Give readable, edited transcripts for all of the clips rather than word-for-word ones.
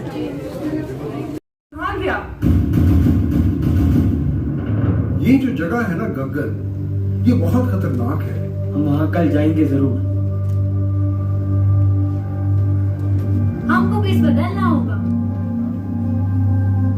कहाँ गया? ये जो जगह है ना गगन, ये बहुत खतरनाक है। हम वहाँ कल जाएंगे जरूर। हमको पीस बदलना होगा।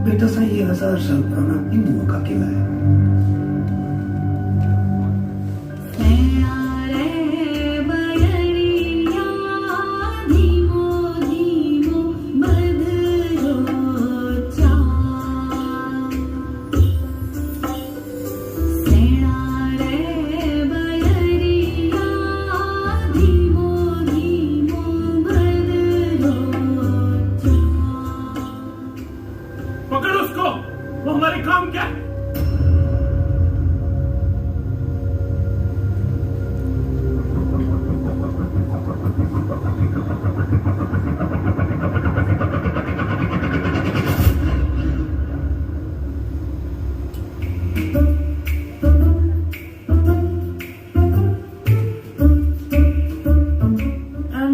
बेटा सा ये 1000 साल पुराना हिंदुओं का किला है। पकड़ो उसको, वो हमारे काम क्या है?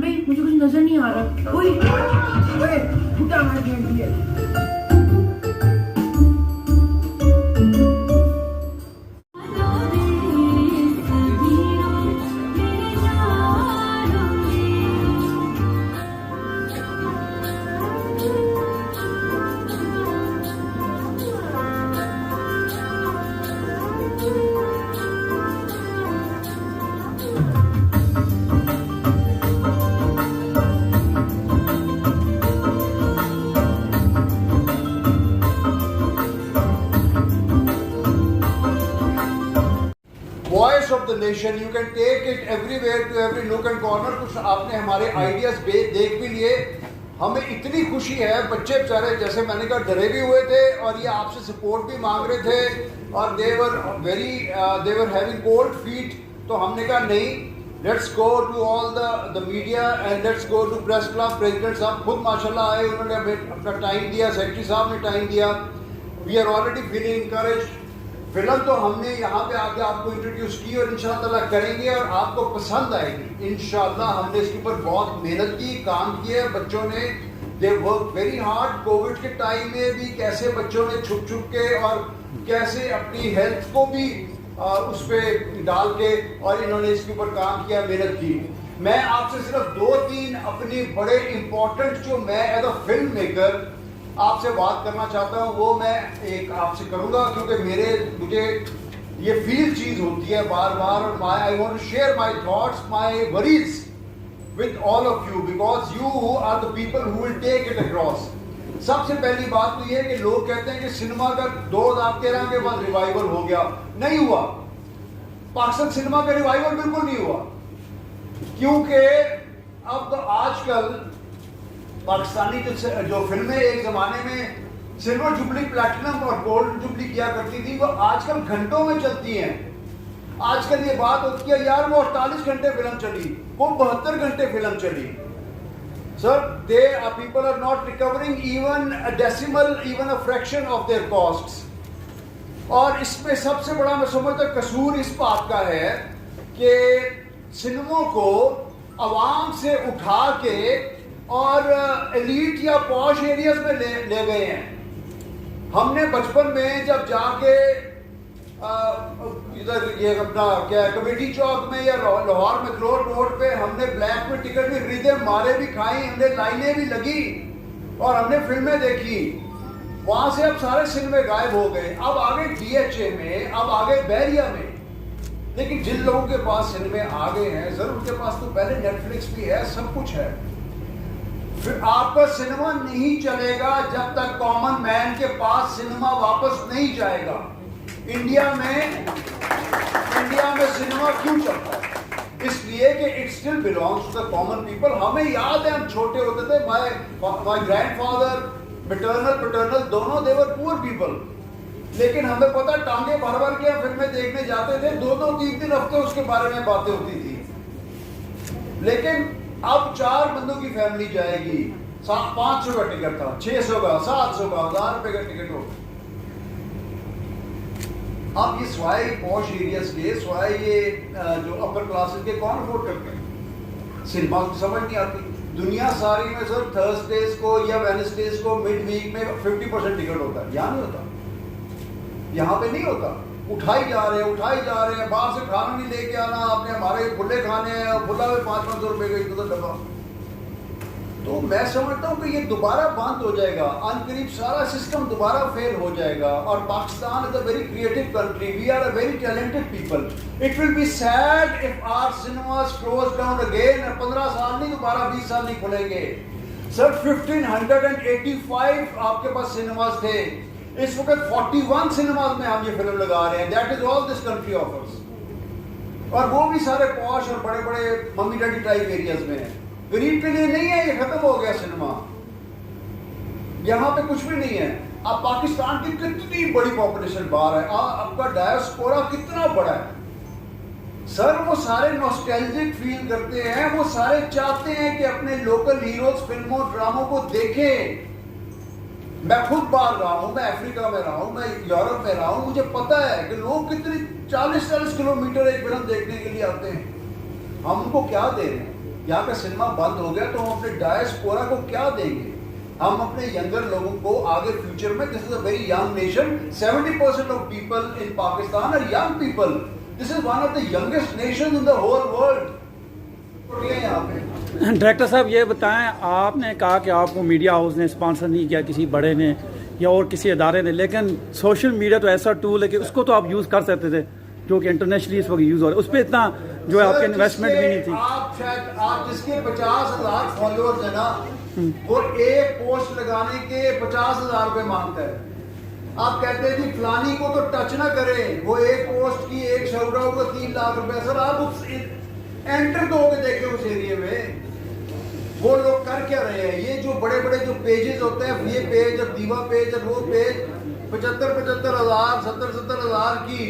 भाई मुझे कुछ नजर नहीं आ रहा। ओए फुटा मार दिया। Voice of the nation, you can take it everywhere to every nook and corner. कुछ आपने हमारे आइडियाज देख भी लिए, हमें इतनी खुशी है। बच्चे बेचारे जैसे मैंने कहा डरे भी हुए थे और ये आपसे सपोर्ट भी मांग रहे थे और they were having cold feet. तो हमने कहा नहीं, let's go to all the media and let's go to press club. President साहब खुद माशाल्लाह आए, उन्होंने हमें अपना टाइम दिया, सेक्रेटरी साहब ने टाइम दिया। We are already feeling encouraged. Film तो हमने यहाँ पे आके आपको इंट्रोड्यूस की और इंशाअल्लाह करेंगे और आपको पसंद आएगी इंशाअल्लाह। हमने इसके ऊपर बहुत मेहनत की, काम किया बच्चों ने, they work very hard. Covid के टाइम में भी कैसे बच्चों ने छुप छुप के और कैसे अपनी हेल्थ को भी उस पर डाल के और इन्होंने इसके ऊपर काम किया, मेहनत की। मैं आपसे सिर्फ 2-3 अपनी बड़े इंपॉर्टेंट जो मैं एज अ फिल्म मेकर आपसे बात करना चाहता हूं वो मैं एक आपसे करूंगा, क्योंकि मुझे ये फील चीज होती है बार बार। और I want to share my thoughts, my worries with all of you, because you are the people who will take it across. सबसे पहली बात तो ये कि लोग कहते हैं कि सिनेमा का 2013 के बाद रिवाइवल हो गया। नहीं हुआ। पाकिस्तान सिनेमा का रिवाइवल बिल्कुल नहीं हुआ, क्योंकि अब तो आजकल पाकिस्तानी जो फिल्में एक जमाने में सिल्वर जुबली, प्लैटिनम और गोल्ड जुबली किया करती थी, वो आजकल घंटों में चलती हैं। आजकल ये बात होती है यार वो 48 घंटे फिल्म चली, वो 72 घंटे फिल्म चली। Sir, the people are not recovering even a decimal, even a fraction of their costs. और इसमें सबसे बड़ा मैं समझता हूं कसूर इस बात का है कि सिनेमा को आवाम से उठा के और एलीट या पॉश एरियाज में ले गए हैं। हमने बचपन में जब जाके इधर ये अपना क्या कमेटी चौक में या लाहौर में क्लोर रोड पे हमने ब्लैक में टिकट भी खरीदे, मारे भी खाई, हमने लाइनें भी लगी और हमने फिल्में देखी। वहां से अब सारे सिनेमे गायब हो गए। अब आगे DHA में, अब आगे बैरिया में। लेकिन जिन लोगों के पास सिनेमे आ गए हैं, सर उनके पास तो पहले नेटफ्लिक्स भी है, सब कुछ है। फिर आपका सिनेमा नहीं चलेगा जब तक कॉमन मैन के पास सिनेमा वापस नहीं जाएगा। इंडिया में सिनेमा क्यों चलता है? इसलिए कि it still belongs to the common people. हमें याद है हम छोटे होते थे, माय ग्रैंडफादर, मैटरनल पैटर्नल दोनों दे वर पुअर पीपल, लेकिन हमें पता टांगे भर भर के फिल्में देखने जाते थे, 2-2, 3-3 हफ्ते उसके बारे में बातें होती थी। लेकिन अब 4 बंदों की फैमिली जाएगी, 500 का टिकट था, 600 का, 700 का, 1000 रुपए का टिकट हो। अब ये स्वाई पॉश एरियाज के, स्वाई ये जो अपर क्लासेस के कौन अफोर्ड करते हैं? सिनेमा को समझ नहीं आती। दुनिया सारी में सर थर्सडेज को या वेडनेसडेज को मिड वीक में 50% टिकट होता है, यहाँ नहीं होता, यहाँ पे नहीं होता। उठाई जा रहे हैं, बाहर से खाना नहीं लेके आना, आपने हमारे फुल्ले खाने हैं, फुल्ला में 500 रुपए का इतना डब्बा। तो मैं समझता हूँ कि ये दोबारा बंद हो जाएगा, अनकरीब सारा सिस्टम दोबारा फेल हो जाएगा। और Pakistan is a very creative country, we are a very talented people. It will be sad if our cinemas close down again. 15 साल नहीं, दोबारा 20 साल नहीं खुलेंगे। सर 1585 आपके पास सिनेमास थे, इस वक्त 41 सिनेमास में हम ये फिल्म लगा रहे हैं। That is all this country offers. और वो भी सारे पॉश और बड़े बड़े मम्मी डैडी टाइप एरियाज में है। गरीब के लिए नहीं है, ये खत्म हो गया सिनेमा, यहाँ पे कुछ भी नहीं है। अब पाकिस्तान की कितनी बड़ी पॉपुलेशन बाहर है, आपका डायस्पोरा कितना बड़ा है। सर वो सारे नॉस्टैल्जिक फील करते हैं, वो सारे चाहते हैं कि अपने लोकल हीरोज फिल्मों ड्रामों को देखें। मैं खुद बाहर रहा हूँ, मैं अफ्रीका में रहा हूँ, मैं यूरोप में रहा हूँ, मुझे पता है कि लोग कितनी 40-40 किलोमीटर एक फिल्म देखने के लिए आते हैं। हम उनको क्या दे रहे हैं? यहाँ का सिनेमा बंद हो गया तो हम अपने डायस्पोरा को क्या देंगे? हम अपने यंगर लोगों को आगे फ्यूचर में, this is a very young nation, 70% of people in Pakistan are young people. This is one of the youngest nation in the whole world. यहाँ पे डायरेक्टर साहब ये बताएं, आपने कहा कि आपको मीडिया हाउस ने स्पॉन्सर नहीं किया, किसी बड़े ने या और किसी अदारे ने, लेकिन सोशल मीडिया तो ऐसा टूल है कि उसको तो आप यूज़ कर सकते थे, जो कि इंटरनेशनली इस वक्त यूज़ हो रहा है। उस पर इतना जो है आपकी इन्वेस्टमेंट भी नहीं थी। आप जिसके 50,000 फॉलोअर्स है ना, वो एक पोस्ट लगाने के 50,000 रुपए मांगता है। आप कहते हैं जी फलानी को तो टच ना करें, वो एक पोस्ट की एक शाउट आउट को 3 लाख रुपए। सर आप उस एंटर तो होके देखे उस एरिया में वो लोग कर क्या रहे हैं। ये जो बड़े बड़े जो पेजेस होते हैं, ये पेज और दीवा पेज और वो पेज 75,000 70,000 की,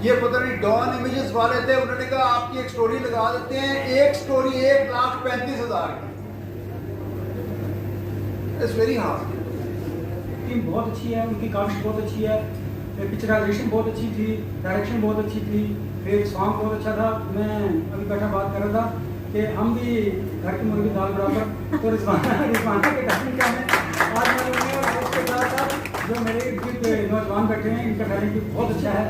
ये पता नहीं डॉन इमेजेस वाले थे, उन्होंने कहा आपकी एक स्टोरी लगा देते हैं, एक स्टोरी 1,35,000 की। It's very hard. टीम बहुत अच्छी है, उनकी कास्ट बहुत अच्छी है, पिक्चराइजेशन बहुत अच्छी थी, डायरेक्शन बहुत अच्छी थी, फिर सॉन्ग बहुत अच्छा था। मैं अभी बैठा बात कर रहा था कि हम भी घर की मुर्गी दाल बराबर, तो रिजवाना के टैलेंट क्या है। आज मैंने उन्हें उसके साथ जो मेरे नौजवान बैठे हैं, इनका टैलेंट भी बहुत अच्छा है।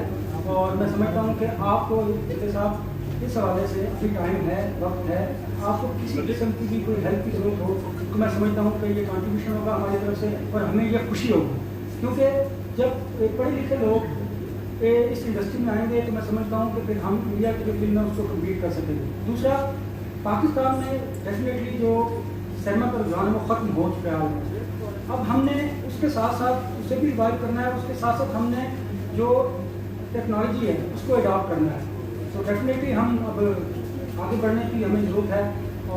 और मैं समझता हूँ कि आपको जितने साहब इस हवाले से अभी टाइम है, वक्त है, आपको किसी किस्म की भी कोई हेल्प की जरूरत हो तो मैं समझता हूँ कि ये कंट्रीब्यूशन होगा हमारी तरफ से और हमें ये खुशी होगी। क्योंकि जब पढ़े लिखे लोग इस इंडस्ट्री में आएंगे तो मैं समझता हूँ कि फिर हम इंडिया की जो फिल्म है उसको कम्पीट कर सकेंगे। दूसरा, पाकिस्तान में डेफिनेटली जो सिनेमा का रुझान है वो ख़त्म हो चुका है। अब हमने उसके साथ साथ उसे भी रिवाइव करना है, उसके साथ साथ हमने जो टेक्नोलॉजी है उसको अडॉप्ट करना है। तो डेफिनेटली हम अब आगे बढ़ने की हमें ज़रूरत है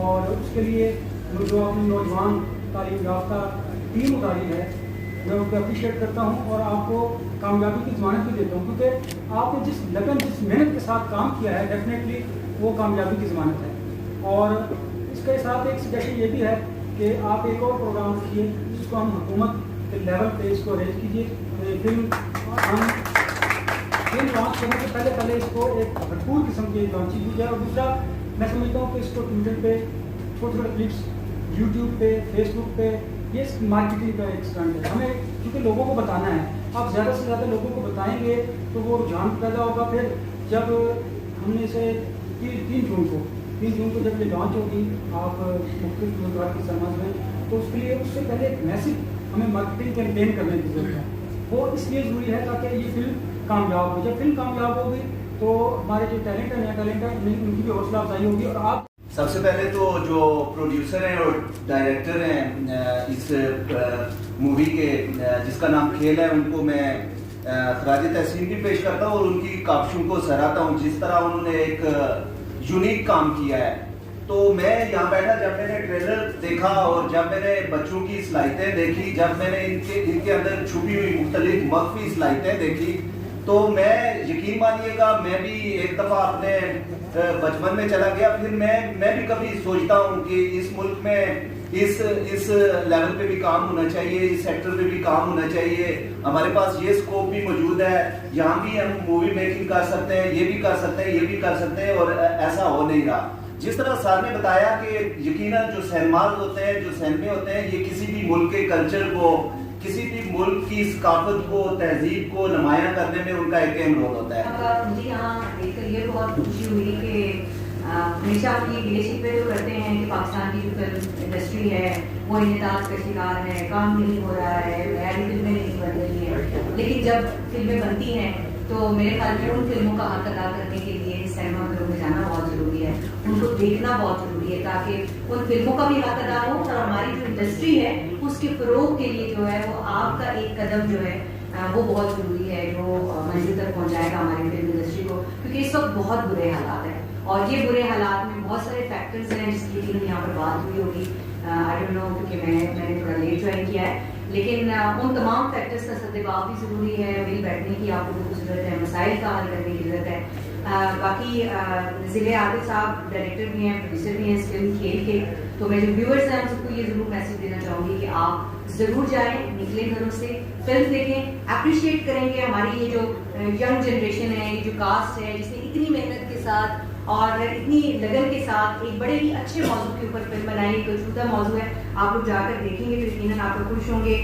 और उसके लिए जो अपनी नौजवान तालीम याफ्ता टीम उतारी है मैं उनको अप्रिशिएट करता हूँ और आपको कामयाबी की ज़मानत भी देता हूँ, क्योंकि आपने जिस लगन जिस मेहनत के साथ काम किया है डेफिनेटली वो कामयाबी की ज़मानत है। और इसके साथ एक सजेशन ये भी है कि आप एक और प्रोग्राम रखिए जिसको हम हुकूमत के लेवल पे इसको अरेंज कीजिए। फिल्म लॉन्च करने से पहले इसको एक भरपूर किस्म की लॉन्चिंग की जाए। और दूसरा, मैं समझता हूँ कि इसको ट्विटर पे छोटे छोटे क्लिप्स, यूट्यूब पे, फेसबुक पे, ये मार्केटिंग का एक स्टंट है। हमें क्योंकि लोगों को बताना है, आप ज़्यादा से ज़्यादा लोगों को बताएंगे तो वो रुझान पैदा होगा। फिर जब हमने इसे 3 जून को जब ये लॉन्च होगी आप मुख्तलिफ गुजरात के समाज में, तो उसके लिए उससे पहले एक मैसिव हमें मार्केटिंग कैंपेन करने की जरूरत है। वो इसलिए ज़रूरी है ताकि ये फिल्म कामयाब हो। जब फिल्म कामयाब होगी तो हमारे जो टैलेंट है, नया टैलेंट है, उनकी भी हौसला अफजाई होगी। और आप सबसे पहले तो जो प्रोड्यूसर हैं और डायरेक्टर हैं इस मूवी के जिसका नाम खेल है, उनको मैं खराज तहसीन भी पेश करता हूँ और उनकी काविशों को सराहता हूँ। जिस तरह उन्होंने एक यूनिक काम किया है, तो मैं यहाँ बैठा जब मैंने ट्रेलर देखा और जब मैंने बच्चों की सलाहियतें देखी, जब मैंने इनके अंदर छुपी हुई मुख्तलिफ मख्फी सलाहियतें देखी, तो मैं यकीन मानिएगा मैं भी एक दफ़ा अपने बचपन में चला गया। फिर मैं भी कभी सोचता हूँ कि इस मुल्क में इस लेवल पे भी काम होना चाहिए, इस सेक्टर पे भी काम होना चाहिए। हमारे पास ये स्कोप भी मौजूद है, यहाँ भी हम मूवी मेकिंग कर सकते हैं, ये भी कर सकते हैं, ये भी कर सकते हैं, और ऐसा हो नहीं रहा। जिस तरह सर ने बताया कि यकीनन जो सिनेमाज होते हैं, जो सिनेमे होते हैं, ये किसी भी मुल्क के कल्चर को, किसी भी मुल्क की सकाफत को, तहजीब को नुमायां करने में उनका एक अहम रोल होता है। मुझे यहाँ देखकर ये बहुत खुशी हुई कि हमेशा अपनी लीडरशिप पे जो करते हैं कि पाकिस्तान की जो फिल्म इंडस्ट्री है वो इंहताज का शिकार है, काम नहीं हो रहा है, नई फिल्में नहीं बन रही हैं, लेकिन जब फिल्में बनती हैं तो मेरे ख्याल में उन फिल्मों का हक अदा करने के लिए सिनेमा घरों में जाना बहुत ज़रूरी है, उनको देखना बहुत ज़रूरी है ताकि उन फिल्मों का भी हक अदा हो और हमारी जो इंडस्ट्री है उसके फ़रोग के लिए जो है वो आपका एक कदम जो है वो बहुत ज़रूरी है, जो मंजिल तक पहुँचाएगा हमारी फिल्म इंडस्ट्री को, क्योंकि इस वक्त बहुत बुरे हालात हैं और ये बुरे हालात में बहुत सारे फैक्टर्स हैं जिसकी भी यहाँ पर बात हुई होगी, आई डोंट नो क्योंकि मैंने थोड़ा लेट ज्वाइन किया है, लेकिन उन तमाम फैक्टर्स का सद्भाव भी ज़रूरी है, मिल बैठने की आप लोगों को ज़रूरत है, मसाइल का हल करने की ज़रूरत है। बाकी ज़िले आदिल साहब डायरेक्टर भी हैं, प्रोड्यूसर भी हैं इस फिल्म खेल के, तो मैं जो व्यूअर्स हैं उन सबको ये ज़रूर मैसेज देना चाहूँगी कि आप ज़रूर जाएं, निकलें घरों से, फिल्म देखें, अप्रिशिएट करेंगे हमारी ये जो यंग जनरेशन है, ये जो कास्ट है जिसने इतनी मेहनत के साथ और इतनी लगन के साथ एक बड़े ही अच्छे मौजू के ऊपर फिल्म बनाई, एक छूता मौजू है, आप लोग जाकर देखेंगे तो यकीनन आप लोग खुश होंगे।